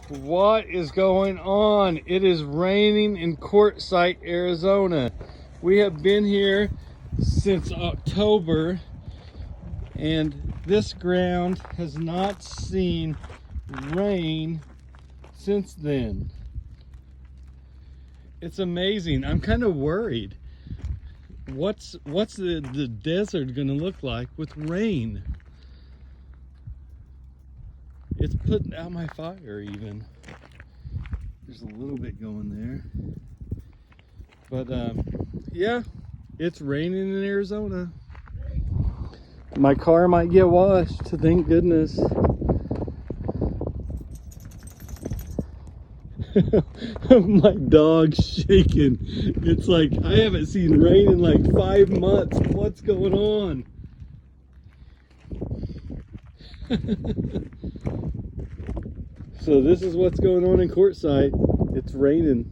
What is going on? It is raining in Quartzsite, Arizona. We have been here since October, and this ground has not seen rain since then. It's amazing. I'm kind of worried. What's the desert gonna look like with rain? It's putting out my fire even. There's a little bit going there. But yeah, it's raining in Arizona. My car might get washed, thank goodness. My dog's shaking. It's like, I haven't seen rain in like 5 months. What's going on? So this is what's going on in Quartzsite. It's raining.